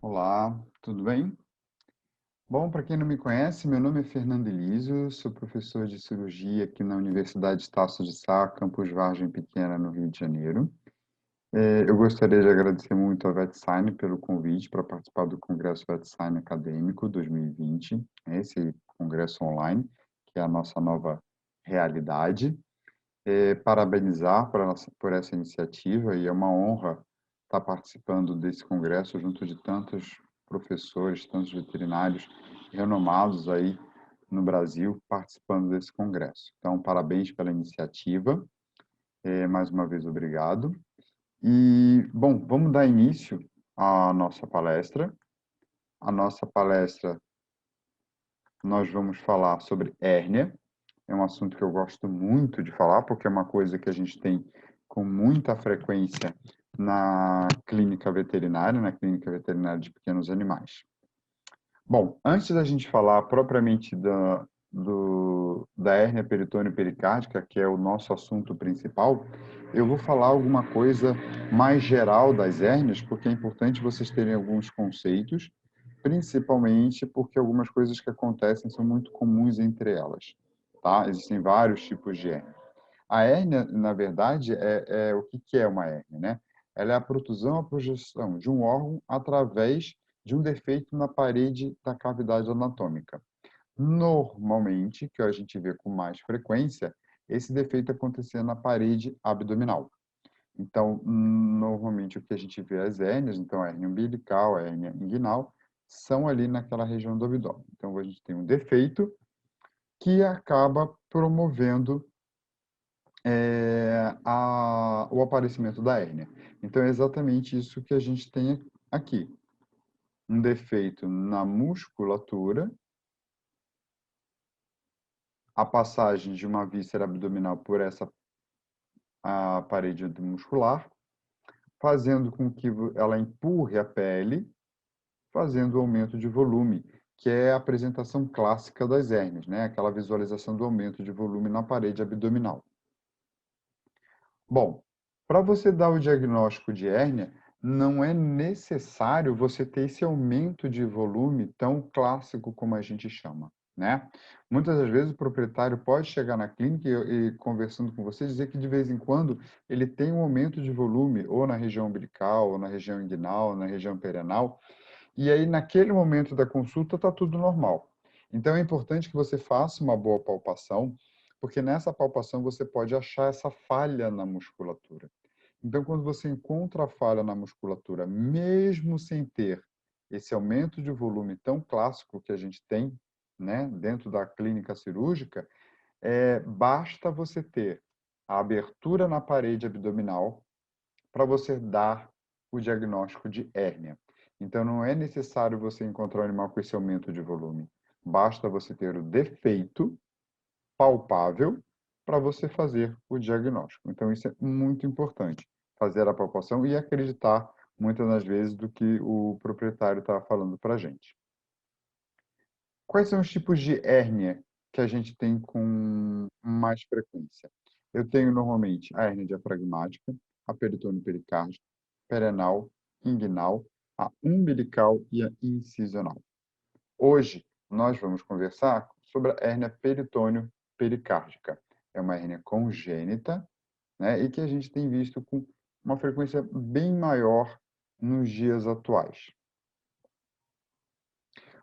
Olá, tudo bem? Bom, para quem não me conhece, meu nome é Fernando Elísio, sou professor de cirurgia aqui na Universidade Estácio de Sá, Campus Vargem Pequena, no Rio de Janeiro. Eu gostaria de agradecer muito à VetSign pelo convite para participar do Congresso VetSign Acadêmico 2020, esse congresso online, que é a nossa nova realidade. Parabenizar por essa iniciativa e é uma honra estar participando desse congresso junto de tantos professores, tantos veterinários renomados aí no Brasil participando desse congresso. Então, parabéns pela iniciativa, mais uma vez obrigado. E, bom, vamos dar início à nossa palestra. A nossa palestra, nós vamos falar sobre hérnia. É um assunto que eu gosto muito de falar, porque é uma coisa que a gente tem com muita frequência na clínica veterinária, de pequenos animais. Bom, antes da gente falar propriamente da hérnia peritônio pericárdica, que é o nosso assunto principal, eu vou falar alguma coisa mais geral das hérnias, porque é importante vocês terem alguns conceitos, principalmente porque algumas coisas que acontecem são muito comuns entre elas, tá? Existem vários tipos de hérnia. A hérnia, na verdade, o que é uma hérnia, né? Ela é a protusão, a projeção de um órgão através de um defeito na parede da cavidade anatômica. Normalmente, que a gente vê com mais frequência, esse defeito acontecer na parede abdominal. Então, normalmente o que a gente vê as hérnias, então a hérnia umbilical, a hérnia inguinal, são ali naquela região do abdômen. Então, a gente tem um defeito que acaba promovendo o aparecimento da hérnia. Então, é exatamente isso que a gente tem aqui. Um defeito na musculatura, a passagem de uma víscera abdominal por essa parede muscular, fazendo com que ela empurre a pele, fazendo o aumento de volume, que é a apresentação clássica das hérnias, né? Aquela visualização do aumento de volume na parede abdominal. Bom, para você dar o diagnóstico de hérnia, não é necessário você ter esse aumento de volume tão clássico como a gente chama, né? Muitas das vezes o proprietário pode chegar na clínica e conversando com você dizer que de vez em quando ele tem um aumento de volume ou na região umbilical, ou na região inguinal, ou na região perianal, e aí naquele momento da consulta está tudo normal. Então é importante que você faça uma boa palpação, porque nessa palpação você pode achar essa falha na musculatura. Então, quando você encontra a falha na musculatura, mesmo sem ter esse aumento de volume tão clássico que a gente tem, né, dentro da clínica cirúrgica, basta você ter a abertura na parede abdominal para você dar o diagnóstico de hérnia. Então, não é necessário você encontrar o animal com esse aumento de volume. Basta você ter o defeito palpável para você fazer o diagnóstico. Então, isso é muito importante, fazer a palpação e acreditar muitas das vezes do que o proprietário está falando para a gente. Quais são os tipos de hérnia que a gente tem com mais frequência? Eu tenho normalmente a hérnia diafragmática, a peritônio pericárdica, perianal, inguinal, a umbilical e a incisional. Hoje, nós vamos conversar sobre a hérnia peritônio pericárdica. É uma hérnia congênita, né, e que a gente tem visto com uma frequência bem maior nos dias atuais.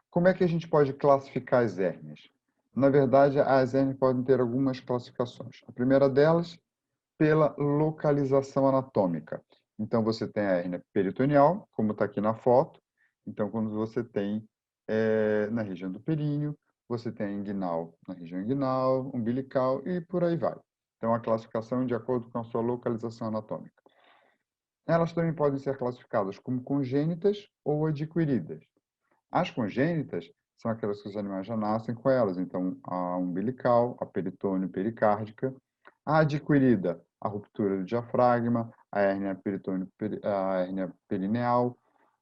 Como é que a gente pode classificar as hérnias? Na verdade, as hérnias podem ter algumas classificações. A primeira delas, pela localização anatômica. Então, você tem a hérnia peritoneal, como está aqui na foto. Então, quando você tem na região do períneo, você tem a inguinal na região inguinal, umbilical e por aí vai. Então, a classificação é de acordo com a sua localização anatômica. Elas também podem ser classificadas como congênitas ou adquiridas. As congênitas são aquelas que os animais já nascem com elas, então a umbilical, a peritônio pericárdica, a adquirida, a ruptura do diafragma, a hérnia peritônio, a hérnia perineal.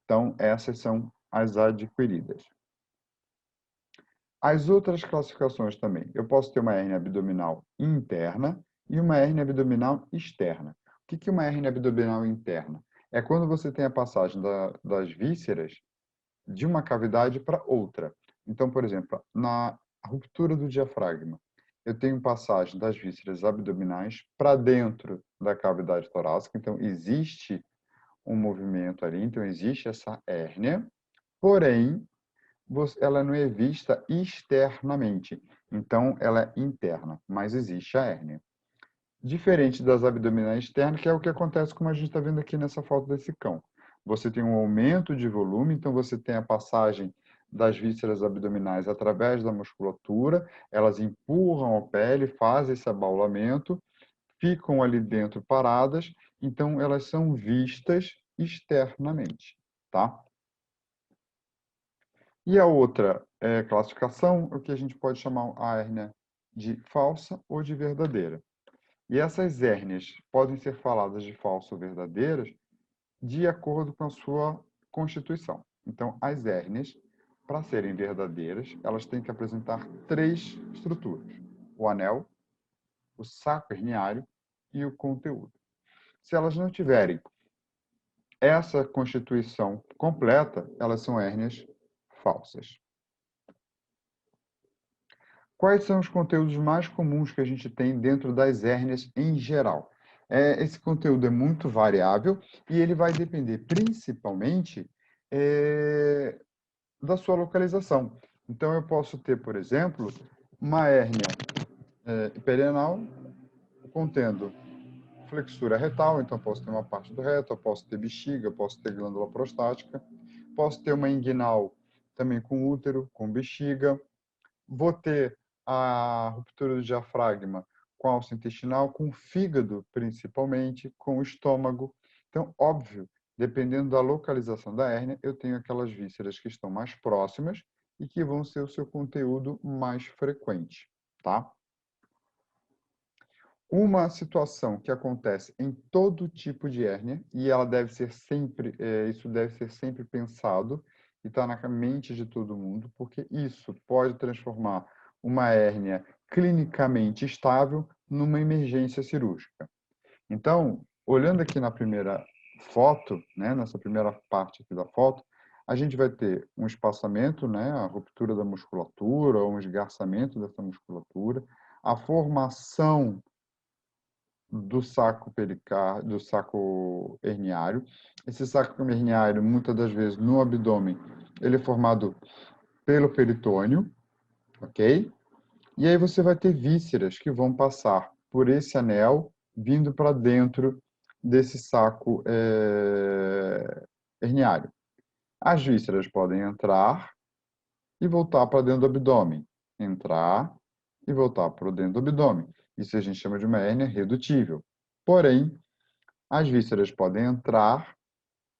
Então, essas são as adquiridas. As outras classificações também. Eu posso ter uma hérnia abdominal interna e uma hérnia abdominal externa. O que é uma hérnia abdominal interna? É quando você tem a passagem das vísceras de uma cavidade para outra. Então, por exemplo, na ruptura do diafragma, eu tenho passagem das vísceras abdominais para dentro da cavidade torácica, então existe um movimento ali, então existe essa hérnia, porém, ela não é vista externamente, então ela é interna, mas existe a hérnia. Diferente das abdominais externas, que é o que acontece como a gente está vendo aqui nessa foto desse cão. Você tem um aumento de volume, então você tem a passagem das vísceras abdominais através da musculatura, elas empurram a pele, fazem esse abaulamento, ficam ali dentro paradas, então elas são vistas externamente, tá? E a outra classificação, o que a gente pode chamar a hérnia de falsa ou de verdadeira. E essas hérnias podem ser faladas de falsa ou verdadeiras de acordo com a sua constituição. Então, as hérnias, para serem verdadeiras, elas têm que apresentar três estruturas: o anel, o saco herniário e o conteúdo. Se elas não tiverem essa constituição completa, elas são hérnias falsas. Quais são os conteúdos mais comuns que a gente tem dentro das hérnias em geral? Esse conteúdo é muito variável e ele vai depender principalmente da sua localização. Então, eu posso ter, por exemplo, uma hérnia perianal contendo flexura retal, então posso ter uma parte do reto, eu posso ter bexiga, eu posso ter glândula prostática, posso ter uma inguinal também com útero, com bexiga, vou ter a ruptura do diafragma com a alça intestinal, com o fígado, principalmente, com o estômago. Então, óbvio, dependendo da localização da hérnia, eu tenho aquelas vísceras que estão mais próximas e que vão ser o seu conteúdo mais frequente, tá? Uma situação que acontece em todo tipo de hérnia, e ela deve ser sempre, isso deve ser sempre pensado e está na mente de todo mundo, porque isso pode transformar uma hérnia clinicamente estável numa emergência cirúrgica. Então, olhando aqui na primeira foto, né, nessa primeira parte aqui da foto, a gente vai ter um espaçamento, né, a ruptura da musculatura, um esgarçamento dessa musculatura, a formação do saco herniário. Esse saco herniário, muitas das vezes no abdômen, ele é formado pelo peritônio, ok? E aí você vai ter vísceras que vão passar por esse anel, vindo para dentro desse saco herniário. As vísceras podem entrar e voltar para dentro do abdômen. Entrar e voltar para dentro do abdômen. Isso a gente chama de uma hérnia redutível. Porém, as vísceras podem entrar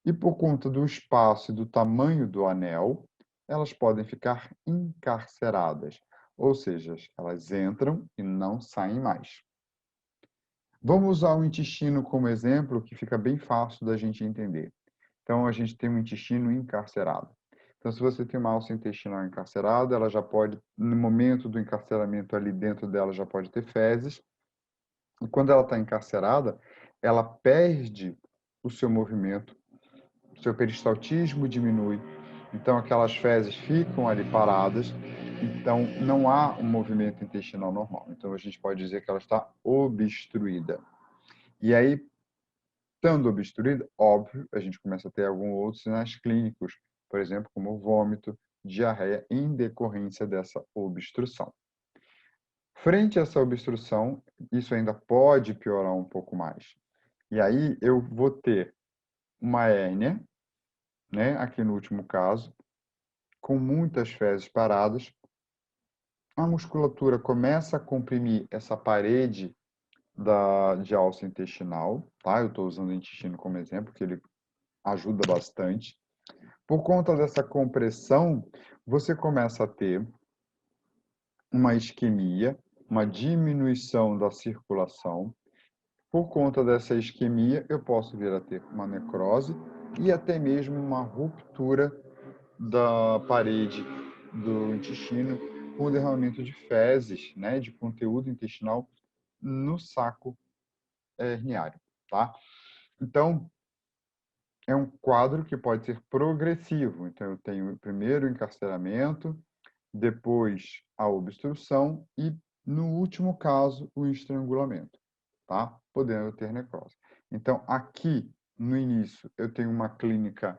e, por conta do espaço e do tamanho do anel, elas podem ficar encarceradas, ou seja, elas entram e não saem mais. Vamos usar o intestino como exemplo, que fica bem fácil da gente entender. Então, a gente tem um intestino encarcerado. Então, se você tem uma alça intestinal encarcerada, ela já pode, no momento do encarceramento ali dentro dela, já pode ter fezes. E quando ela está encarcerada, ela perde o seu movimento, o seu peristaltismo diminui, então aquelas fezes ficam ali paradas, então não há um movimento intestinal normal. Então a gente pode dizer que ela está obstruída. E aí, estando obstruída, óbvio, a gente começa a ter alguns outros sinais clínicos, por exemplo, como vômito, diarreia, em decorrência dessa obstrução. Frente a essa obstrução, isso ainda pode piorar um pouco mais. E aí eu vou ter uma hérnia, né, aqui no último caso, com muitas fezes paradas, a musculatura começa a comprimir essa parede de alça intestinal, tá? Eu estou usando o intestino como exemplo, que ele ajuda bastante. Por conta dessa compressão, você começa a ter uma isquemia, uma diminuição da circulação. Por conta dessa isquemia, eu posso vir a ter uma necrose e até mesmo uma ruptura da parede do intestino com o derramamento de fezes, né, de conteúdo intestinal no saco herniário, tá? Então, é um quadro que pode ser progressivo. Então, eu tenho primeiro o encarceramento, depois a obstrução e, no último caso, o estrangulamento, tá? Podendo ter necrose. Então, aqui, no início, eu tenho uma clínica,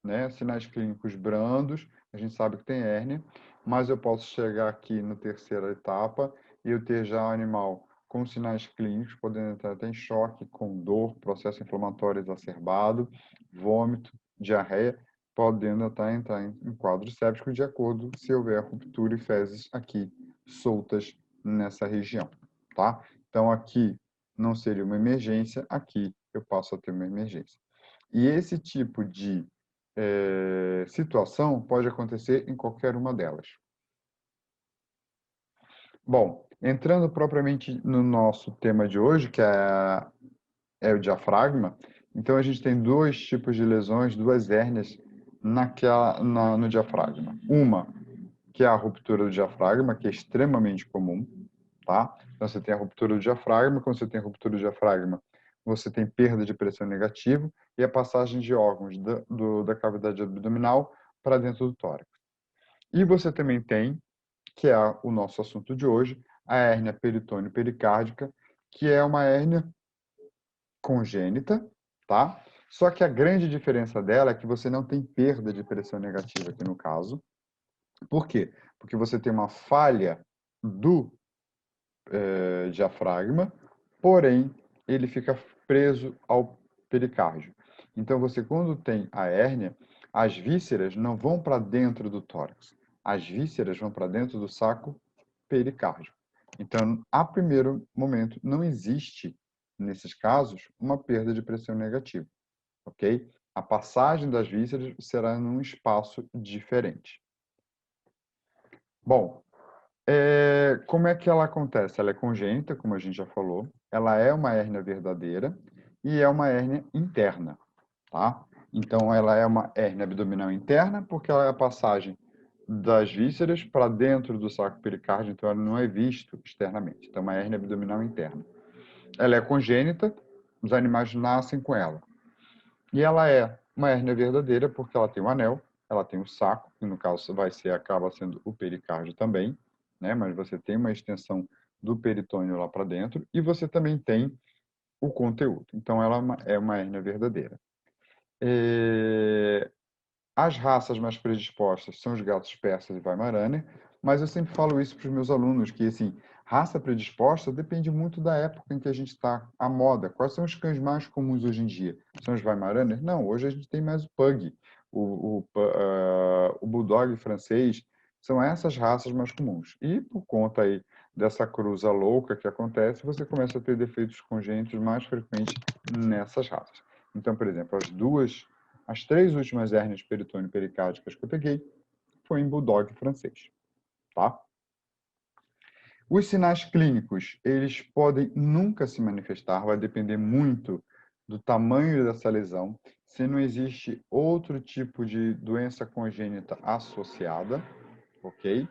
né? Sinais clínicos brandos, a gente sabe que tem hérnia, mas eu posso chegar aqui na terceira etapa e eu ter já o animal com sinais clínicos, podendo entrar até em choque, com dor, processo inflamatório exacerbado, vômito, diarreia, podendo até entrar em quadro séptico de acordo se houver ruptura e fezes aqui soltas nessa região, tá? Então aqui não seria uma emergência, aqui eu passo a ter uma emergência. E esse tipo de situação pode acontecer em qualquer uma delas. Bom, entrando propriamente no nosso tema de hoje, que é o diafragma, então a gente tem dois tipos de lesões, duas hérnias no diafragma. Uma, que é a ruptura do diafragma, que é extremamente comum, tá? Então você tem a ruptura do diafragma, quando você tem a ruptura do diafragma, você tem perda de pressão negativa e a passagem de órgãos da cavidade abdominal para dentro do tórax. E você também tem, que é o nosso assunto de hoje, a hérnia peritônio-pericárdica, que é uma hérnia congênita, tá? Só que a grande diferença dela é que você não tem perda de pressão negativa aqui no caso. Por quê? Porque você tem uma falha do diafragma, porém ele fica preso ao pericárdio. Então você, quando tem a hérnia, as vísceras não vão para dentro do tórax, as vísceras vão para dentro do saco pericárdio. Então, a primeiro momento, não existe, nesses casos, uma perda de pressão negativa, ok? A passagem das vísceras será num espaço diferente. Bom, como é que ela acontece? Ela é congênita, como a gente já falou. Ela é uma hérnia verdadeira e é uma hérnia interna, tá? Então, ela é uma hérnia abdominal interna porque ela é a passagem das vísceras para dentro do saco pericárdio, então ela não é visto externamente. Então, é uma hérnia abdominal interna. Ela é congênita, os animais nascem com ela. E ela é uma hérnia verdadeira porque ela tem um anel, ela tem um saco, que no caso acaba sendo o pericárdio também, né? Mas você tem uma extensão do peritônio lá para dentro e você também tem o conteúdo. Então, ela é uma hérnia verdadeira. As raças mais predispostas são os gatos persas e Weimaraner, mas eu sempre falo isso para os meus alunos, que assim, raça predisposta depende muito da época em que a gente está, a moda. Quais são os cães mais comuns hoje em dia? São os Weimaraner? Não, hoje a gente tem mais o Pug, o Bulldog francês, são essas raças mais comuns. E por conta aí dessa cruza louca que acontece, você começa a ter defeitos congênitos mais frequentes nessas raças. Então, por exemplo, as três últimas hérnias peritônio pericárdicas que eu peguei foi em Bulldog francês, tá? Os sinais clínicos, eles podem nunca se manifestar, vai depender muito do tamanho dessa lesão, se não existe outro tipo de doença congênita associada, ok?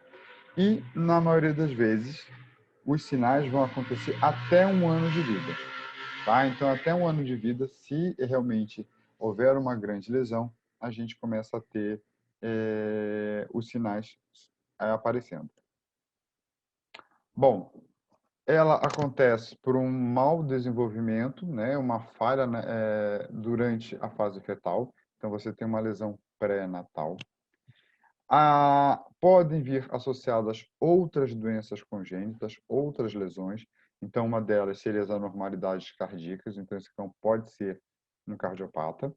E, na maioria das vezes, os sinais vão acontecer até 1 ano de vida, tá? Então, até 1 ano de vida, se realmente houver uma grande lesão, a gente começa a ter os sinais aparecendo. Bom, ela acontece por um mau desenvolvimento, né? Uma falha durante a fase fetal. Então, você tem uma lesão pré-natal. Podem vir associadas outras doenças congênitas, outras lesões. Então, uma delas seria as anormalidades cardíacas. Então, esse cão pode ser um cardiopata.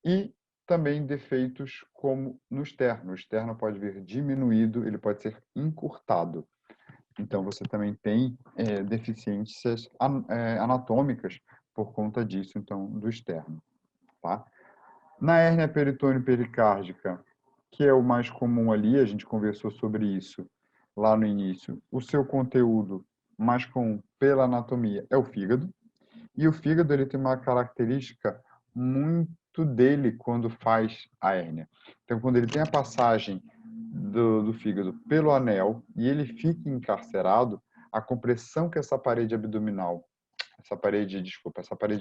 E também defeitos como no externo. O externo pode vir diminuído, ele pode ser encurtado. Então, você também tem deficiências anatômicas por conta disso, então, do externo, tá? Na hérnia peritônio pericárdica, que é o mais comum ali, a gente conversou sobre isso lá no início, o seu conteúdo mais comum pela anatomia é o fígado, e o fígado ele tem uma característica muito dele quando faz a hérnia. Então, quando ele tem a passagem do fígado pelo anel e ele fica encarcerado, a compressão que essa parede abdominal, essa parede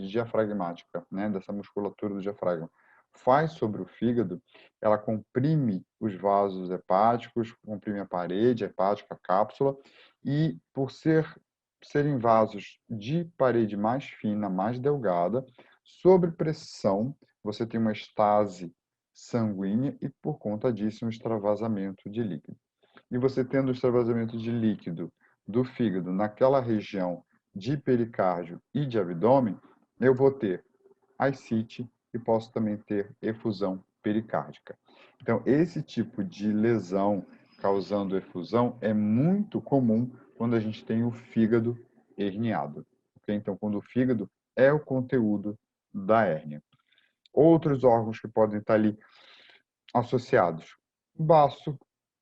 diafragmática, né, dessa musculatura do diafragma, faz sobre o fígado, ela comprime os vasos hepáticos, comprime a parede hepática, a cápsula, e por serem vasos de parede mais fina, mais delgada, sob pressão, você tem uma estase sanguínea e, por conta disso, um extravasamento de líquido. E você tendo o extravasamento de líquido do fígado naquela região de pericárdio e de abdômen, eu vou ter ascite e posso também ter efusão pericárdica. Então, esse tipo de lesão causando efusão é muito comum quando a gente tem o fígado herniado. Okay? Então, quando o fígado é o conteúdo da hérnia. Outros órgãos que podem estar ali associados: baço,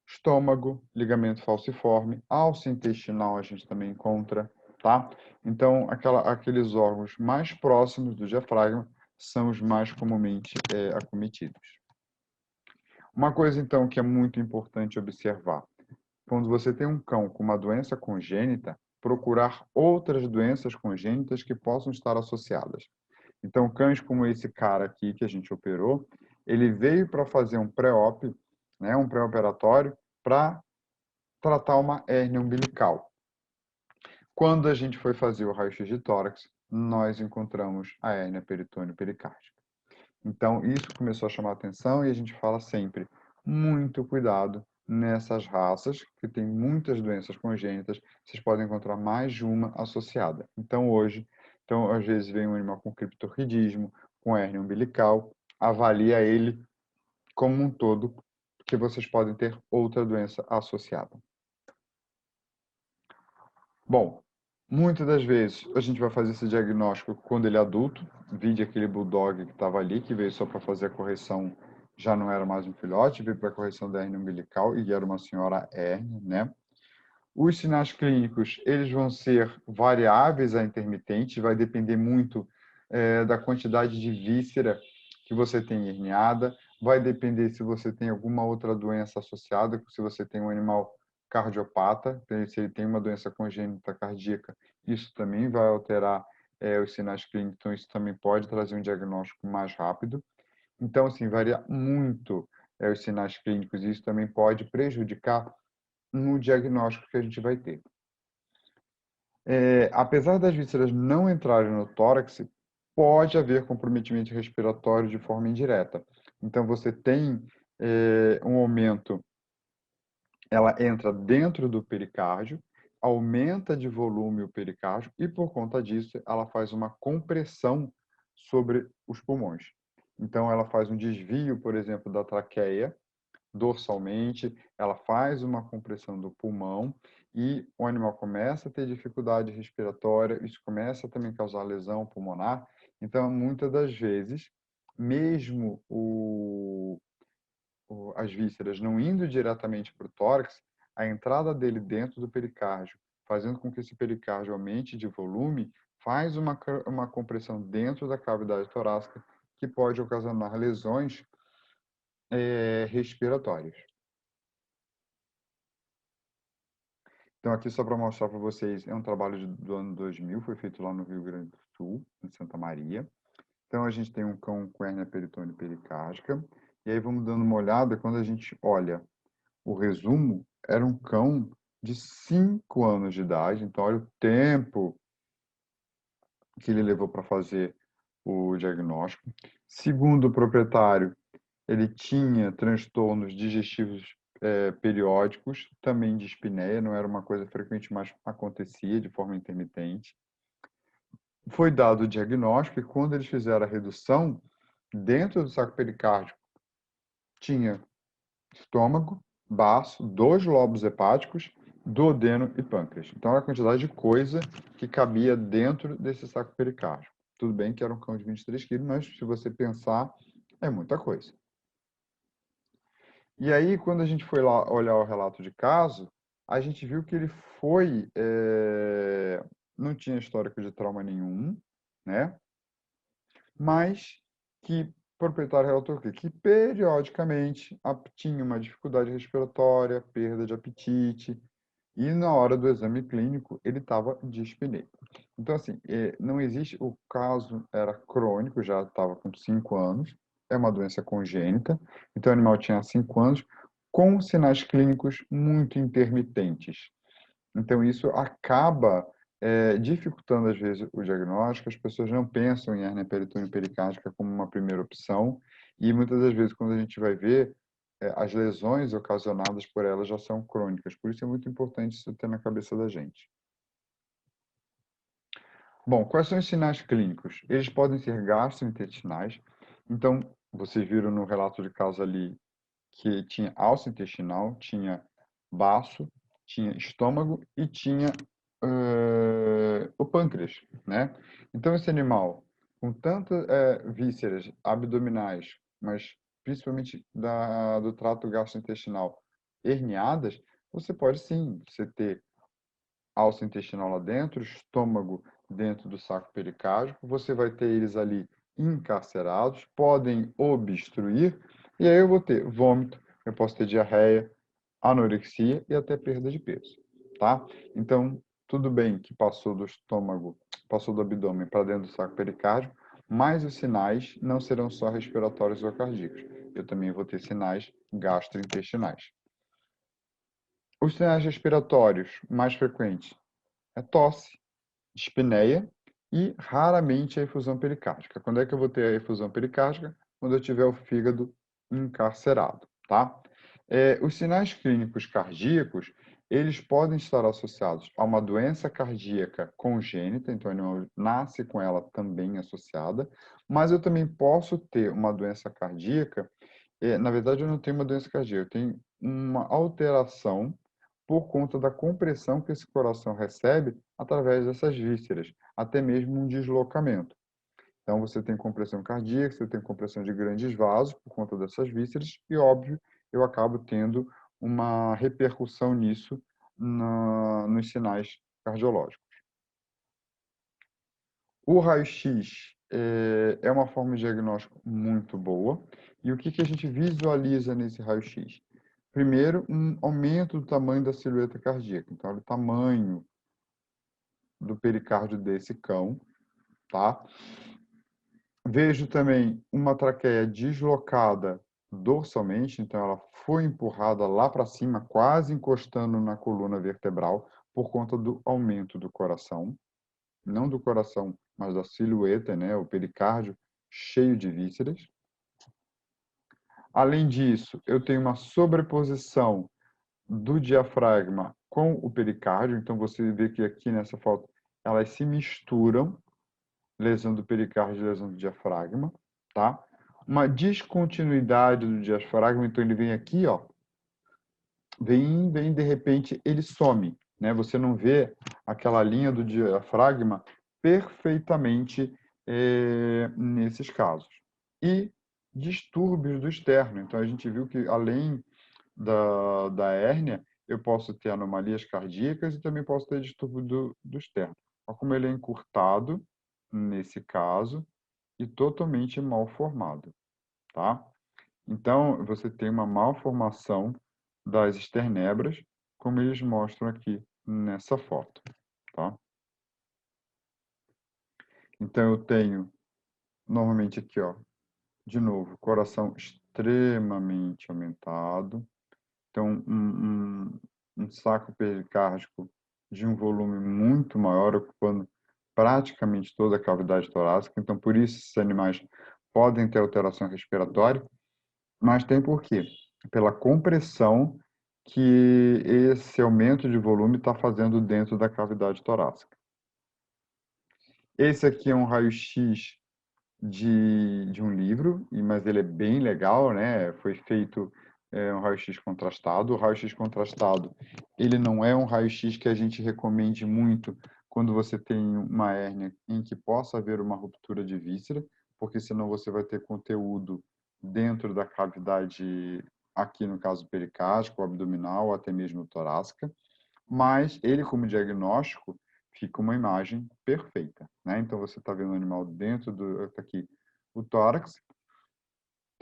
estômago, ligamento falciforme, alça intestinal a gente também encontra, tá? Então, aqueles órgãos mais próximos do diafragma são os mais comumente acometidos. Uma coisa, então, que é muito importante observar: quando você tem um cão com uma doença congênita, procurar outras doenças congênitas que possam estar associadas. Então, cães como esse cara aqui que a gente operou, ele veio para fazer um pré-op, né, um pré-operatório, para tratar uma hérnia umbilical. Quando a gente foi fazer o raio-x de tórax, nós encontramos a hérnia peritônio-pericárdica. Então, isso começou a chamar a atenção e a gente fala sempre: muito cuidado nessas raças, que tem muitas doenças congênitas, vocês podem encontrar mais de uma associada. Então, às vezes vem um animal com criptorridismo, com hérnia umbilical, avalia ele como um todo, que vocês podem ter outra doença associada. Bom, muitas das vezes a gente vai fazer esse diagnóstico quando ele é adulto, vide aquele bulldog que estava ali, que veio só para fazer a correção, já não era mais um filhote, veio para a correção da hérnia umbilical e era uma senhora hérnia, né? Os sinais clínicos, eles vão ser variáveis a intermitentes, vai depender muito da quantidade de víscera que você tem herniada, vai depender se você tem alguma outra doença associada, se você tem um animal cardiopata, se ele tem uma doença congênita cardíaca, isso também vai alterar os sinais clínicos, então isso também pode trazer um diagnóstico mais rápido. Então, assim, varia muito os sinais clínicos, e isso também pode prejudicar no diagnóstico que a gente vai ter. Apesar das vísceras não entrarem no tórax, pode haver comprometimento respiratório de forma indireta. Então, você tem um aumento, ela entra dentro do pericárdio, aumenta de volume o pericárdio e, por conta disso, ela faz uma compressão sobre os pulmões. Então, ela faz um desvio, por exemplo, da traqueia, dorsalmente, ela faz uma compressão do pulmão e o animal começa a ter dificuldade respiratória, isso começa a também causar lesão pulmonar. Então, muitas das vezes, mesmo as vísceras não indo diretamente para o tórax, a entrada dele dentro do pericárdio, fazendo com que esse pericárdio aumente de volume, faz uma compressão dentro da cavidade torácica que pode ocasionar lesões respiratórias. Então, aqui só para mostrar para vocês, é um trabalho do ano 2000, foi feito lá no Rio Grande do Sul, em Santa Maria. Então, a gente tem um cão com hérnia peritônio pericárdica. E aí vamos dando uma olhada, quando a gente olha o resumo, era um cão de 5 anos de idade. Então, olha o tempo que ele levou para fazer o diagnóstico. Segundo o proprietário, ele tinha transtornos digestivos periódicos, também de dispneia, não era uma coisa frequente, mas acontecia de forma intermitente. Foi dado o diagnóstico e quando eles fizeram a redução, dentro do saco pericárdico tinha estômago, baço, 2 lobos hepáticos, duodeno e pâncreas. Então, era a quantidade de coisa que cabia dentro desse saco pericárdico. Tudo bem que era um cão de 23 quilos, mas se você pensar, é muita coisa. E aí, quando a gente foi lá olhar o relato de caso, a gente viu que ele não tinha histórico de trauma nenhum, né? Mas que O proprietário relatou que periodicamente tinha uma dificuldade respiratória, perda de apetite, e na hora do exame clínico ele estava dispneia. Então, assim, não existe, o caso era crônico, já estava com 5 anos, é uma doença congênita, então o animal tinha 5 anos, com sinais clínicos muito intermitentes. Então, isso acaba dificultando, às vezes, o diagnóstico. As pessoas não pensam em hérnia peritônio pericárdica como uma primeira opção, e muitas das vezes, quando a gente vai ver, as lesões ocasionadas por ela já são crônicas. Por isso é muito importante isso ter na cabeça da gente. Bom, quais são os sinais clínicos? Eles podem ser gastrointestinais. Então, vocês viram no relato de caso ali que tinha alça intestinal, tinha baço, tinha estômago e tinha o pâncreas, né? Então, esse animal, com tantas vísceras abdominais, mas principalmente do trato gastrointestinal herniadas, você pode sim, você ter alça intestinal lá dentro, estômago dentro do saco pericárdico, você vai ter eles ali encarcerados, podem obstruir, e aí eu vou ter vômito, eu posso ter diarreia, anorexia e até perda de peso, tá? Então, tudo bem que passou do estômago, passou do abdômen para dentro do saco pericárdico, mas os sinais não serão só respiratórios ou cardíacos. Eu também vou ter sinais gastrointestinais. Os sinais respiratórios mais frequentes é tosse, dispneia e raramente a efusão pericárdica. Quando é que eu vou ter a efusão pericárdica? Quando eu tiver o fígado encarcerado, tá? Os sinais clínicos cardíacos, eles podem estar associados a uma doença cardíaca congênita, então o animal nasce com ela também associada, mas eu também posso ter uma doença cardíaca, na verdade eu não tenho uma doença cardíaca, eu tenho uma alteração por conta da compressão que esse coração recebe através dessas vísceras, até mesmo um deslocamento. Então, você tem compressão cardíaca, você tem compressão de grandes vasos por conta dessas vísceras, e, óbvio, eu acabo tendo uma repercussão nisso nos sinais cardiológicos. O raio-x é uma forma de diagnóstico muito boa. E o que, que a gente visualiza nesse raio-x? Primeiro, um aumento do tamanho da silhueta cardíaca. Então, olha o tamanho do pericárdio desse cão, tá? Vejo também uma traqueia deslocada dorsalmente, então ela foi empurrada lá para cima, quase encostando na coluna vertebral, por conta do aumento do coração. Não do coração, mas da silhueta, né? O pericárdio cheio de vísceras. Além disso, eu tenho uma sobreposição do diafragma com o pericárdio, então você vê que aqui nessa foto elas se misturam, lesão do pericárdio e lesão do diafragma, tá? Uma descontinuidade do diafragma, então ele vem aqui, ó, vem de repente ele some, né? Você não vê aquela linha do diafragma perfeitamente nesses casos. E distúrbios do externo. Então a gente viu que além da hérnia, eu posso ter anomalias cardíacas e também posso ter distúrbio do externo. Olha como ele é encurtado nesse caso e totalmente mal formado, tá? Então, você tem uma malformação das esternebras, como eles mostram aqui nessa foto, tá? Então, eu tenho, normalmente aqui, ó, de novo, coração extremamente aumentado. Então, um saco pericárdico de um volume muito maior, ocupando praticamente toda a cavidade torácica. Então, por isso, esses animais podem ter alteração respiratória, mas tem por quê? Pela compressão que esse aumento de volume está fazendo dentro da cavidade torácica. Esse aqui é um raio-x de um livro, mas ele é bem legal, né? Foi feito um raio-x contrastado. O raio-x contrastado, ele não é um raio-x que a gente recomende muito quando você tem uma hérnia em que possa haver uma ruptura de víscera, porque senão você vai ter conteúdo dentro da cavidade, aqui no caso pericárdico, abdominal, até mesmo torácica. Mas ele, como diagnóstico, fica uma imagem perfeita, né? Então você está vendo o animal dentro do, tá aqui, o tórax,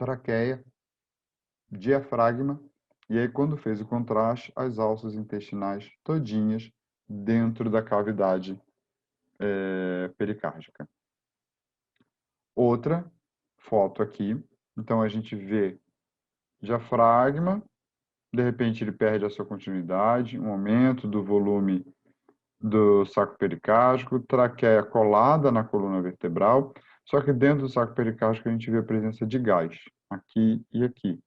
traqueia, diafragma, e aí quando fez o contraste, as alças intestinais todinhas dentro da cavidade pericárdica. Outra foto aqui, então a gente vê diafragma, de repente ele perde a sua continuidade, um aumento do volume do saco pericárdico, traqueia colada na coluna vertebral, só que dentro do saco pericárdico a gente vê a presença de gás, aqui e aqui.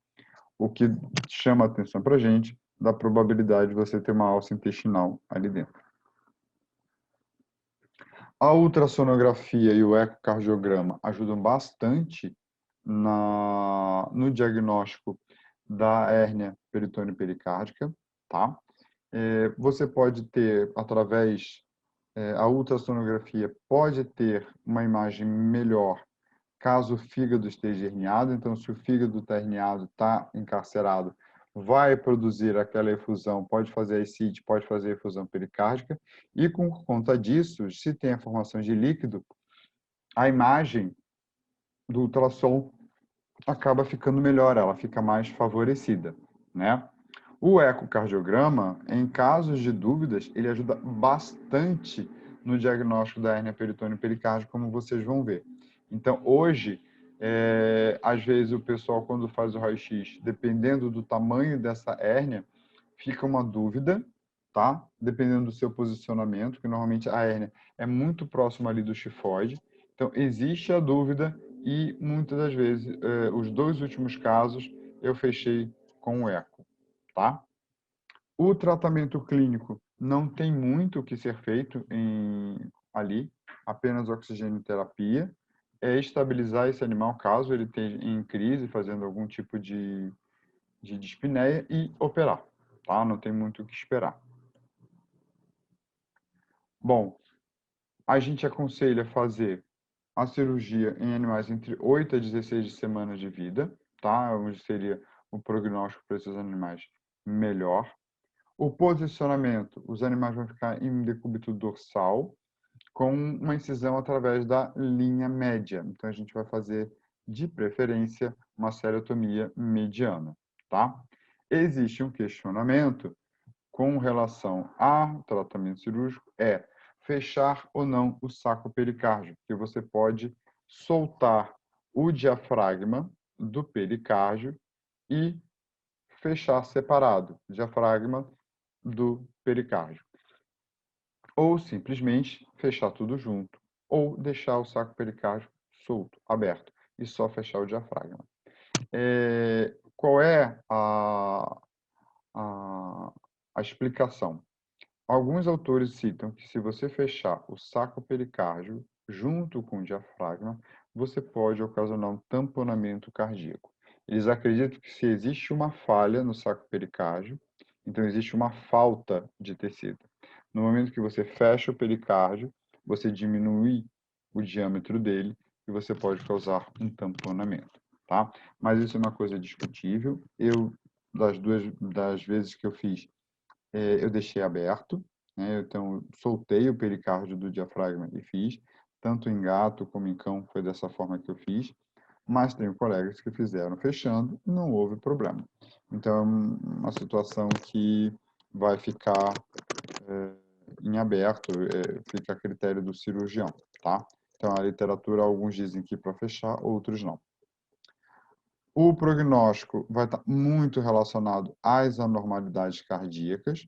O que chama a atenção para a gente da probabilidade de você ter uma alça intestinal ali dentro. A ultrassonografia e o ecocardiograma ajudam bastante no diagnóstico da hérnia peritônio-pericárdica, tá? Você pode ter, através, a ultrassonografia pode ter uma imagem melhor caso o fígado esteja herniado. Então, se o fígado está herniado, está encarcerado, vai produzir aquela efusão, pode fazer a ascite, pode fazer a efusão pericárdica, e por conta disso, se tem a formação de líquido, a imagem do ultrassom acaba ficando melhor, ela fica mais favorecida, né? O ecocardiograma, em casos de dúvidas, ele ajuda bastante no diagnóstico da hérnia peritônio pericárdica, como vocês vão ver. Então, hoje, às vezes o pessoal, quando faz o raio-x, dependendo do tamanho dessa hérnia, fica uma dúvida, tá? Dependendo do seu posicionamento, que normalmente a hérnia é muito próxima ali do chifoide. Então, existe a dúvida e, muitas das vezes, os dois últimos casos, eu fechei com o eco, tá? O tratamento clínico não tem muito o que ser feito ali, apenas oxigenoterapia. É estabilizar esse animal caso ele esteja em crise, fazendo algum tipo de dispneia, e operar, tá? Não tem muito o que esperar. Bom, a gente aconselha fazer a cirurgia em animais entre 8 a 16 semanas de vida, tá? Onde seria o prognóstico para esses animais melhor. O posicionamento, os animais vão ficar em decúbito dorsal, com uma incisão através da linha média. Então, a gente vai fazer, de preferência, uma seriotomia mediana, tá? Existe um questionamento com relação ao tratamento cirúrgico, fechar ou não o saco pericárdio, porque você pode soltar o diafragma do pericárdio e fechar separado, diafragma do pericárdio. Ou simplesmente fechar tudo junto, ou deixar o saco pericárdio solto, aberto, e só fechar o diafragma. Qual é a explicação? Alguns autores citam que se você fechar o saco pericárdio junto com o diafragma, você pode ocasionar um tamponamento cardíaco. Eles acreditam que se existe uma falha no saco pericárdio, então existe uma falta de tecido. No momento que você fecha o pericárdio, você diminui o diâmetro dele e você pode causar um tamponamento, tá? Mas isso é uma coisa discutível. Das vezes que eu fiz, eu deixei aberto, né? Então, soltei o pericárdio do diafragma e fiz. Tanto em gato como em cão foi dessa forma que eu fiz. Mas tenho colegas que fizeram fechando e não houve problema. Então, é uma situação que vai ficar em aberto, fica a critério do cirurgião, tá? Então, a literatura, alguns dizem que para fechar, outros não. O prognóstico vai estar muito relacionado às anormalidades cardíacas.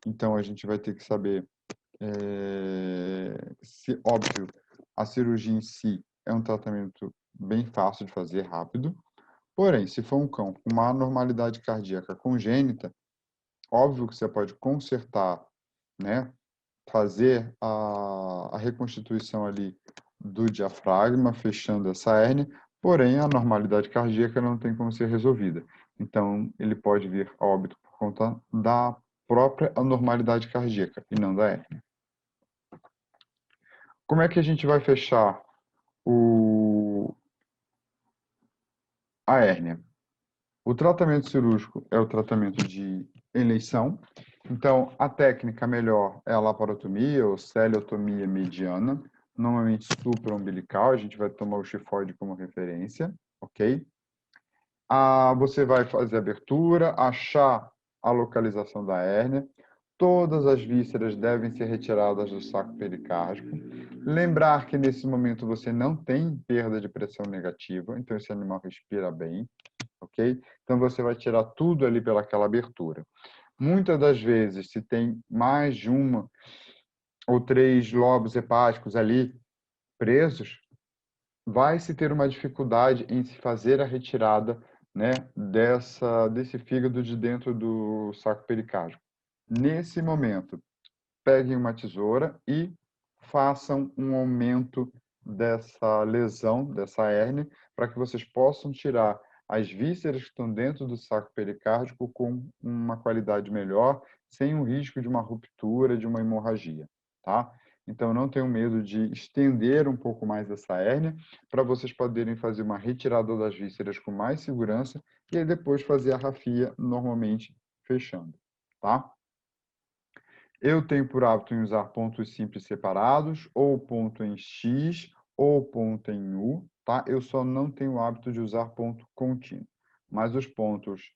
Então, a gente vai ter que saber se, óbvio, a cirurgia em si é um tratamento bem fácil de fazer, rápido. Porém, se for um cão com uma anormalidade cardíaca congênita, óbvio que você pode consertar, né? Fazer a reconstituição ali do diafragma, fechando essa hérnia, porém a normalidade cardíaca não tem como ser resolvida. Então, ele pode vir a óbito por conta da própria anormalidade cardíaca e não da hérnia. Como é que a gente vai fechar a hérnia? O tratamento cirúrgico é o tratamento de eleição. Então, a técnica melhor é a laparotomia ou celiotomia mediana, normalmente supraumbilical. A gente vai tomar o chifoide como referência, ok? Você vai fazer a abertura, achar a localização da hérnia. Todas as vísceras devem ser retiradas do saco pericárdico. Lembrar que nesse momento você não tem perda de pressão negativa, então esse animal respira bem, ok? Então você vai tirar tudo ali pelaquela abertura. Muitas das vezes, se tem mais de uma ou três lobos hepáticos ali presos, vai se ter uma dificuldade em se fazer a retirada, né, desse fígado de dentro do saco pericárdico. Nesse momento, peguem uma tesoura e façam um aumento dessa lesão, dessa hérnia, para que vocês possam tirar as vísceras que estão dentro do saco pericárdico com uma qualidade melhor, sem o risco de uma ruptura, de uma hemorragia, tá? Então, não tenham medo de estender um pouco mais essa hérnia, para vocês poderem fazer uma retirada das vísceras com mais segurança e aí depois fazer a rafia normalmente fechando, tá? Eu tenho por hábito em usar pontos simples separados, ou ponto em X, ou ponto em U, tá? Eu só não tenho o hábito de usar ponto contínuo. Mas os pontos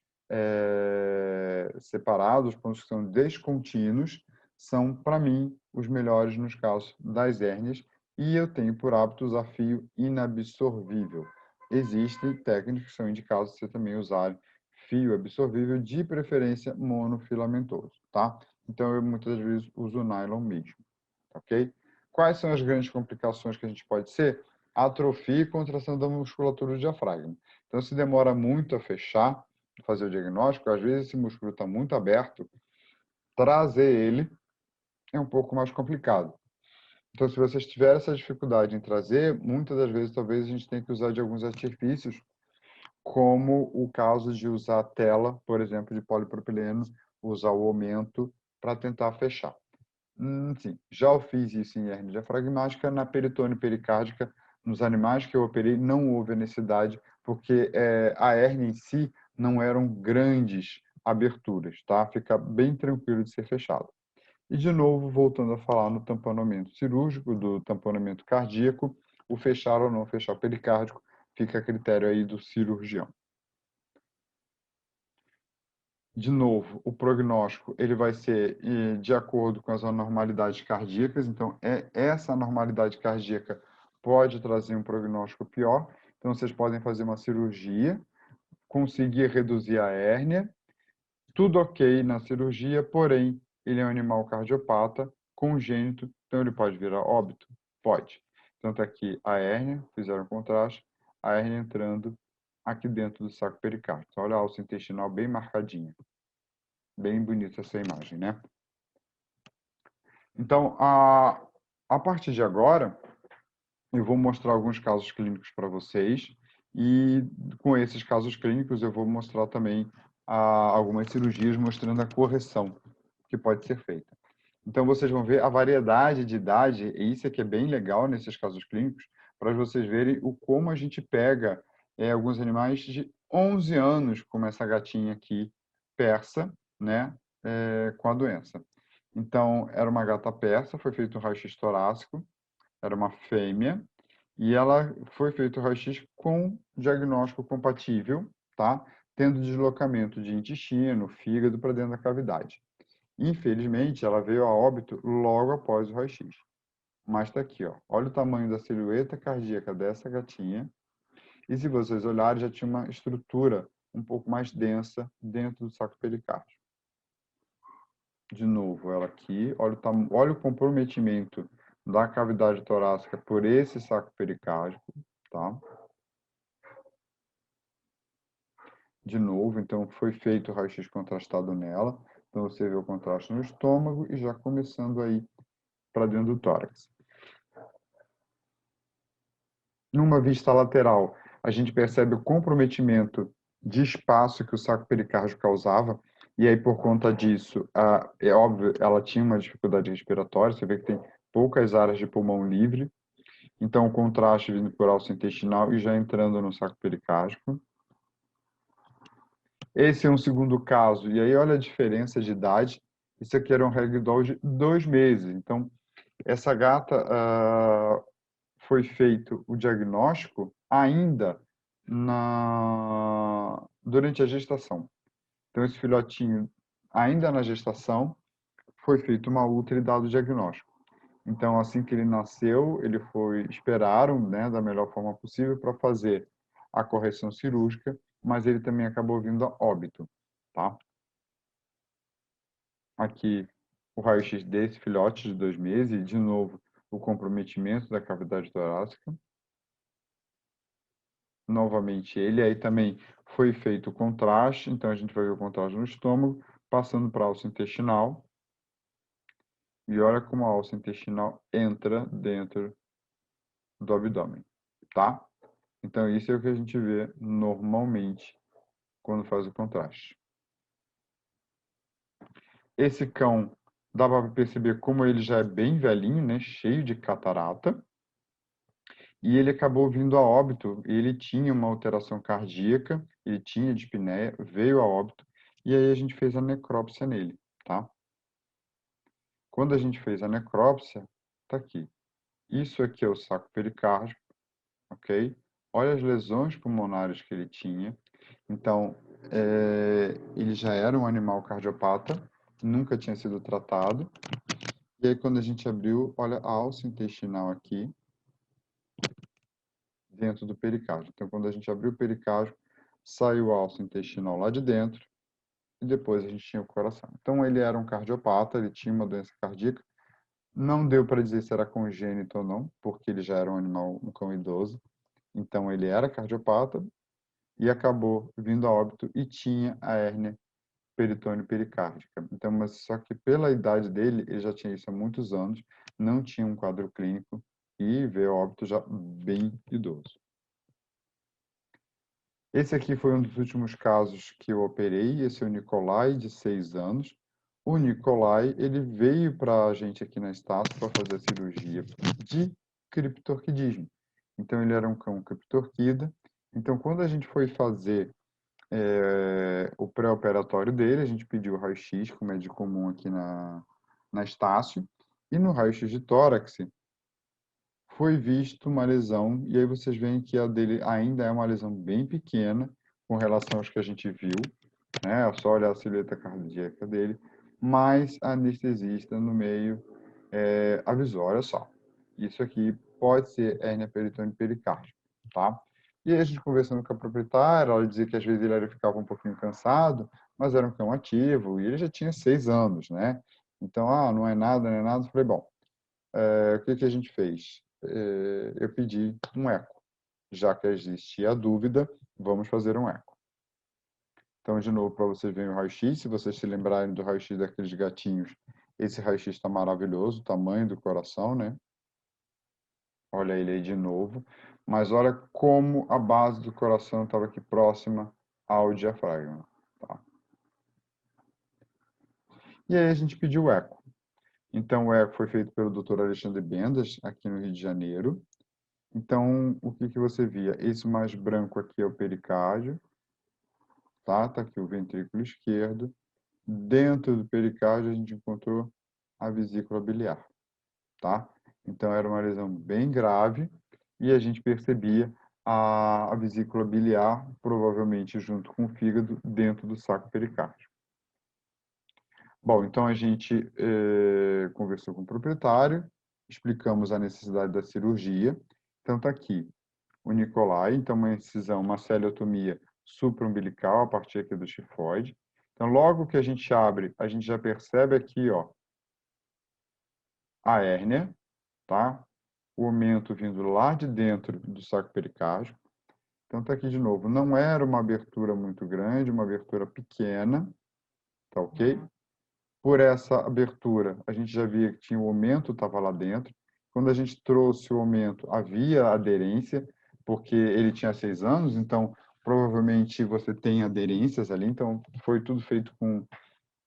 separados, os pontos que são descontínuos, são, para mim, os melhores nos casos das hérnias, e eu tenho por hábito usar fio inabsorvível. Existem técnicas que são indicadas você também usar fio absorvível, de preferência monofilamentoso, tá? Então, eu muitas vezes uso nylon mesmo, ok? Quais são as grandes complicações que a gente pode ser? Atrofia e contração da musculatura do diafragma. Então, se demora muito a fechar, fazer o diagnóstico, às vezes esse músculo está muito aberto, trazer ele é um pouco mais complicado. Então, se vocês tiverem essa dificuldade em trazer, muitas das vezes, talvez a gente tenha que usar de alguns artifícios, como o caso de usar a tela, por exemplo, de polipropileno, usar o aumento para tentar fechar. Sim, já eu fiz isso em hérnia diafragmática, na peritônio pericárdica, nos animais que eu operei, não houve a necessidade, porque a hérnia em si não eram grandes aberturas, tá? Fica bem tranquilo de ser fechado. E, de novo, voltando a falar no tamponamento cirúrgico, do tamponamento cardíaco, o fechar ou não fechar o pericárdico fica a critério aí do cirurgião. De novo, o prognóstico ele vai ser de acordo com as anormalidades cardíacas. Então, essa anormalidade cardíaca pode trazer um prognóstico pior. Então, vocês podem fazer uma cirurgia, conseguir reduzir a hérnia, tudo ok na cirurgia, porém, ele é um animal cardiopata, congênito, então ele pode virar óbito? Pode. Tanto aqui a hérnia, fizeram contraste, a hérnia entrando aqui dentro do saco pericárdico. Olha a alça intestinal bem marcadinha. Bem bonita essa imagem, né? Então, a partir de agora, eu vou mostrar alguns casos clínicos para vocês e com esses casos clínicos eu vou mostrar também algumas cirurgias mostrando a correção que pode ser feita. Então, vocês vão ver a variedade de idade, e isso aqui é bem legal nesses casos clínicos, para vocês verem como a gente pega alguns animais de 11 anos, como essa gatinha aqui, persa, né, com a doença. Então, era uma gata persa, foi feito um raio-x torácico, era uma fêmea, e ela foi feito o raio-x com diagnóstico compatível, tá? Tendo deslocamento de intestino, fígado para dentro da cavidade. Infelizmente, ela veio a óbito logo após o raio-x. Mas está aqui, ó. Olha o tamanho da silhueta cardíaca dessa gatinha. E se vocês olharem, já tinha uma estrutura um pouco mais densa dentro do saco pericárdio. De novo, ela aqui. Olha o comprometimento da cavidade torácica por esse saco pericárdico, tá? De novo, então foi feito o raio-x contrastado nela. Então você vê o contraste no estômago e já começando aí para dentro do tórax. Numa vista lateral, a gente percebe o comprometimento de espaço que o saco pericárdio causava, e aí por conta disso, é óbvio, ela tinha uma dificuldade respiratória, você vê que tem poucas áreas de pulmão livre, então o contraste vindo por alça intestinal e já entrando no saco pericárdico. Esse é um segundo caso, e aí olha a diferença de idade, isso aqui era um ragdoll de 2 meses, então essa gata foi feito o diagnóstico ainda durante a gestação. Então, esse filhotinho, ainda na gestação, foi feito uma ultra e dado o diagnóstico. Então, assim que ele nasceu, esperaram, né, da melhor forma possível para fazer a correção cirúrgica, mas ele também acabou vindo a óbito, tá? Aqui o raio-x desse filhote de 2 meses, e de novo o comprometimento da cavidade torácica. Novamente ele, aí também foi feito o contraste, então a gente vai ver o contraste no estômago, passando para a alça intestinal, e olha como a alça intestinal entra dentro do abdômen, tá? Então isso é o que a gente vê normalmente quando faz o contraste. Esse cão, dá para perceber como ele já é bem velhinho, né? Cheio de catarata. E ele acabou vindo a óbito. Ele tinha uma alteração cardíaca, ele tinha dispneia, veio a óbito. E aí a gente fez a necrópsia nele, tá? Quando a gente fez a necrópsia, tá aqui. Isso aqui é o saco pericárdico, ok? Olha as lesões pulmonares que ele tinha. Então, ele já era um animal cardiopata, nunca tinha sido tratado. E aí, quando a gente abriu, olha a alça intestinal aqui, dentro do pericárdio. Então, quando a gente abriu o pericárdio, saiu a alça intestinal lá de dentro e depois a gente tinha o coração. Então, ele era um cardiopata, ele tinha uma doença cardíaca. Não deu para dizer se era congênito ou não, porque ele já era um animal, um cão idoso. Então, ele era cardiopata e acabou vindo a óbito e tinha a hérnia peritônio pericárdica. Então, mas só que pela idade dele, ele já tinha isso há muitos anos, não tinha um quadro clínico e veio a óbito já bem idoso. Esse aqui foi um dos últimos casos que eu operei, esse é o Nicolai, de 6 anos. O Nicolai, ele veio para a gente aqui na Estácio para fazer a cirurgia de criptorquidismo. Então, ele era um cão criptorquida. Então, quando a gente foi fazer o pré-operatório dele, a gente pediu o raio-x, como é de comum aqui na Estácio, e no raio-x de tórax foi visto uma lesão, e aí vocês veem que a dele ainda é uma lesão bem pequena com relação aos que a gente viu, né? É só olhar a silhueta cardíaca dele, mas a anestesista no meio avisou, olha só, isso aqui pode ser hérnia peritônio pericárdio, tá? E aí a gente conversando com a proprietária, ela dizia que às vezes ele ficava um pouquinho cansado, mas era um cão ativo, e ele já tinha 6 anos, né? Então, não é nada, não é nada. Eu falei, bom, o que a gente fez? Eu pedi um eco. Já que existia a dúvida, vamos fazer um eco. Então, de novo, para vocês verem o raio-x, se vocês se lembrarem do raio-x daqueles gatinhos, esse raio-x está maravilhoso, o tamanho do coração, né? Olha ele aí de novo. Mas olha como a base do coração estava aqui próxima ao diafragma. Tá? E aí a gente pediu o eco. Então, o eco foi feito pelo Dr. Alexandre Bendas, aqui no Rio de Janeiro. Então, o que você via? Esse mais branco aqui é o pericárdio, tá? Tá aqui o ventrículo esquerdo. Dentro do pericárdio, a gente encontrou a vesícula biliar, tá? Então, era uma lesão bem grave e a gente percebia a vesícula biliar, provavelmente junto com o fígado, dentro do saco pericárdio. Bom, então a gente conversou com o proprietário, explicamos a necessidade da cirurgia. Então, tá aqui o Nicolai, então uma incisão, uma celiotomia supraumbilical a partir aqui do tifoide. Então, logo que a gente abre, a gente já percebe aqui, ó, a hérnia, tá? O aumento vindo lá de dentro do saco pericárdico. Então, tá aqui de novo. Não era uma abertura muito grande, uma abertura pequena, tá ok? Por essa abertura, a gente já via que tinha o aumento, estava lá dentro. Quando a gente trouxe o aumento, havia aderência, porque ele tinha 6 anos, então provavelmente você tem aderências ali. Então, foi tudo feito com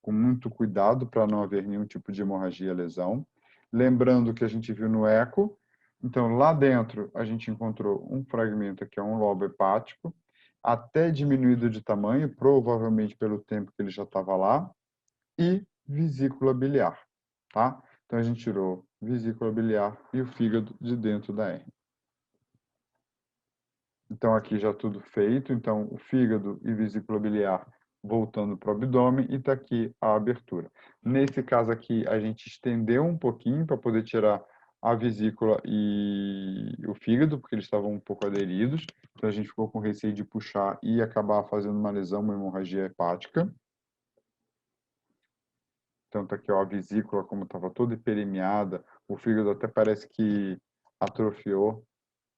muito cuidado para não haver nenhum tipo de hemorragia, lesão. Lembrando que a gente viu no eco, então lá dentro a gente encontrou um fragmento que é um lobo hepático, até diminuído de tamanho, provavelmente pelo tempo que ele já estava lá, e vesícula biliar, tá? Então a gente tirou vesícula biliar e o fígado de dentro da hérnia. Então, aqui já tudo feito. Então, o fígado e vesícula biliar voltando para o abdômen e está aqui a abertura. Nesse caso aqui, a gente estendeu um pouquinho para poder tirar a vesícula e o fígado, porque eles estavam um pouco aderidos. Então, a gente ficou com receio de puxar e acabar fazendo uma lesão, uma hemorragia hepática. Então, tá aqui, ó, a vesícula, como estava toda hiperemiada, o fígado até parece que atrofiou,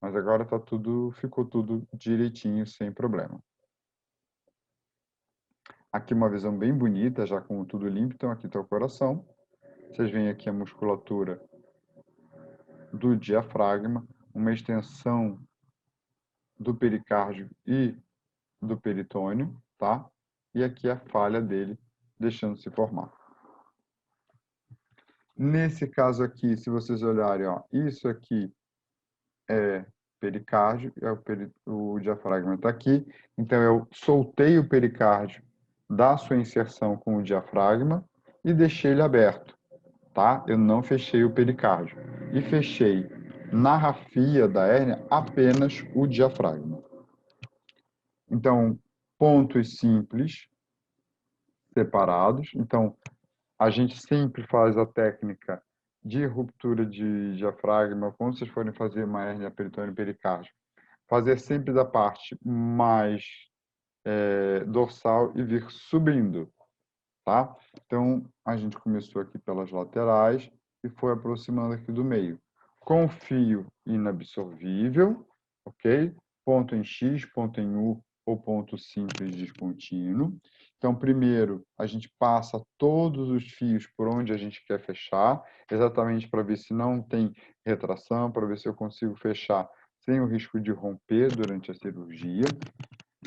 mas agora tá tudo, ficou tudo direitinho, sem problema. Aqui uma visão bem bonita, já com tudo limpo. Então, aqui está o coração. Vocês veem aqui a musculatura do diafragma, uma extensão do pericárdio e do peritônio, tá? E aqui a falha dele, deixando se formar. Nesse caso aqui, se vocês olharem, ó, isso aqui é pericárdio, o diafragma está aqui. Então, eu soltei o pericárdio da sua inserção com o diafragma e deixei ele aberto, tá? Eu não fechei o pericárdio. E fechei na rafia da hérnia apenas o diafragma. Então, pontos simples, separados. Então, a gente sempre faz a técnica de ruptura de diafragma quando vocês forem fazer uma hérnia peritônio pericárdio. Fazer sempre da parte mais dorsal e vir subindo, tá? Então, a gente começou aqui pelas laterais e foi aproximando aqui do meio. Com fio inabsorvível, ok? Ponto em X, ponto em U ou ponto simples descontínuo. Então, primeiro, a gente passa todos os fios por onde a gente quer fechar, exatamente para ver se não tem retração, para ver se eu consigo fechar sem o risco de romper durante a cirurgia.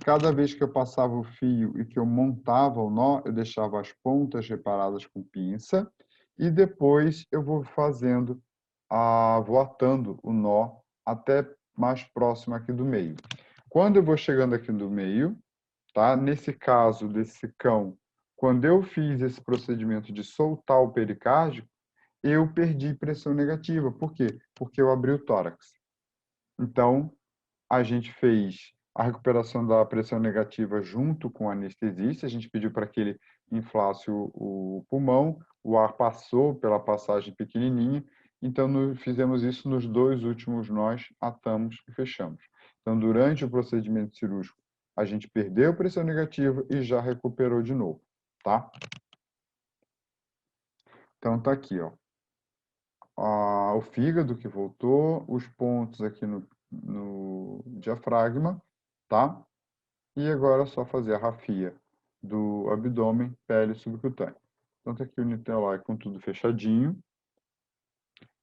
Cada vez que eu passava o fio e que eu montava o nó, eu deixava as pontas reparadas com pinça e depois eu vou fazendo, vou atando o nó até mais próximo aqui do meio. Quando eu vou chegando aqui do meio, tá? Nesse caso desse cão, quando eu fiz esse procedimento de soltar o pericárdio, eu perdi pressão negativa. Por quê? Porque eu abri o tórax. Então, a gente fez a recuperação da pressão negativa junto com o anestesista. A gente pediu para que ele inflasse o pulmão, o ar passou pela passagem pequenininha. Então, fizemos isso nos dois últimos nós, atamos e fechamos. Então, durante o procedimento cirúrgico, a gente perdeu pressão negativa e já recuperou de novo, tá? Então, tá aqui, ó. O fígado que voltou, os pontos aqui no diafragma, tá? E agora é só fazer a rafia do abdômen, pele subcutânea. Então, tá aqui o Niterói com tudo fechadinho.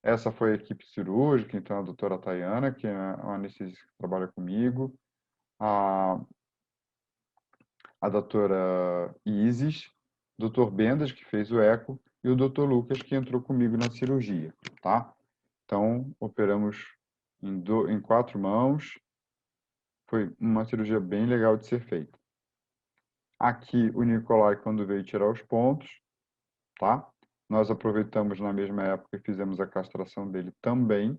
Essa foi a equipe cirúrgica, então a doutora Tayana, que é uma anestesista que trabalha comigo, a, a doutora Isis, doutor Bendas, que fez o eco, e o doutor Lucas, que entrou comigo na cirurgia, tá? Então, operamos em 4 mãos. Foi uma cirurgia bem legal de ser feita. Aqui, o Nicolai, quando veio tirar os pontos, tá? Nós aproveitamos na mesma época e fizemos a castração dele também.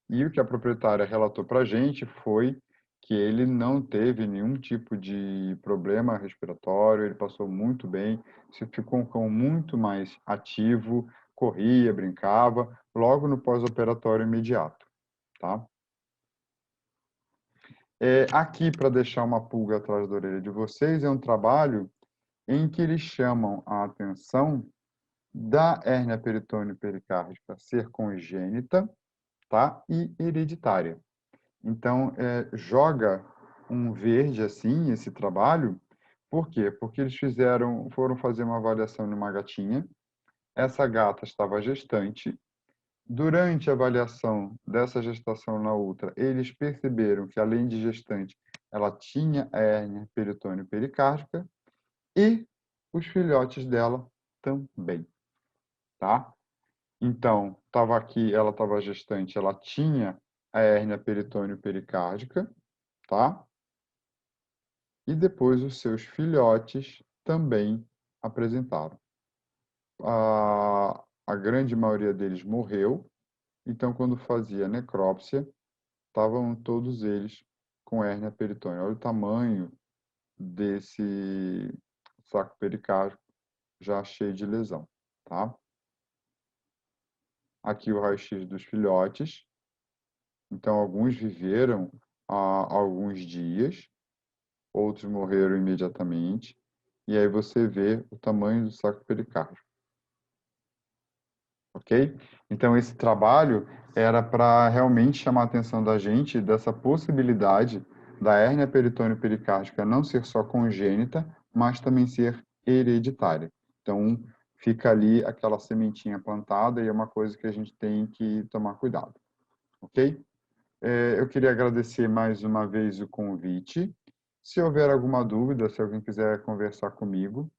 E o que a proprietária relatou para a gente foi que ele não teve nenhum tipo de problema respiratório, ele passou muito bem, se ficou um cão muito mais ativo, corria, brincava, logo no pós-operatório imediato, tá? Aqui, para deixar uma pulga atrás da orelha de vocês, é um trabalho em que eles chamam a atenção da hérnia peritônio pericárdica ser congênita, tá? E hereditária. Então, joga um verde assim esse trabalho. Por quê? Porque eles foram fazer uma avaliação numa gatinha. Essa gata estava gestante. Durante a avaliação dessa gestação na outra, eles perceberam que, além de gestante, ela tinha a hérnia peritônio pericárdica e os filhotes dela também, tá? Então, estava aqui, ela estava gestante, ela tinha a hérnia peritônio pericárdica, tá? E depois os seus filhotes também apresentaram. A grande maioria deles morreu, então quando fazia necrópsia, estavam todos eles com hérnia peritônio. Olha o tamanho desse saco pericárdico já cheio de lesão, tá? Aqui o raio-x dos filhotes. Então, alguns viveram há alguns dias, outros morreram imediatamente. E aí você vê o tamanho do saco pericárdico, ok? Então, esse trabalho era para realmente chamar a atenção da gente dessa possibilidade da hérnia peritônio-pericárdica não ser só congênita, mas também ser hereditária. Então, fica ali aquela sementinha plantada e é uma coisa que a gente tem que tomar cuidado, ok? Eu queria agradecer mais uma vez o convite. Se houver alguma dúvida, se alguém quiser conversar comigo,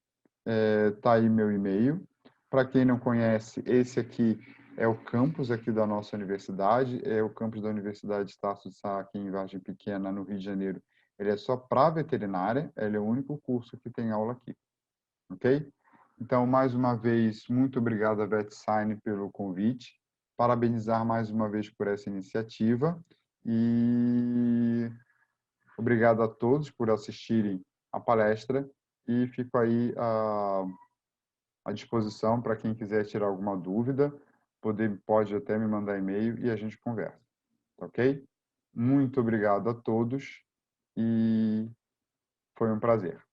tá aí meu e-mail. Para quem não conhece, esse aqui é o campus aqui da nossa universidade, é o campus da Universidade de Estácio de Sá, aqui em Vargem Pequena, no Rio de Janeiro. Ele é só para veterinária, ele é o único curso que tem aula aqui, ok? Então, mais uma vez, muito obrigado a VetSign pelo convite. Parabenizar mais uma vez por essa iniciativa e obrigado a todos por assistirem a palestra e fico aí à disposição para quem quiser tirar alguma dúvida, pode até me mandar e-mail e a gente conversa, tá ok? Muito obrigado a todos e foi um prazer.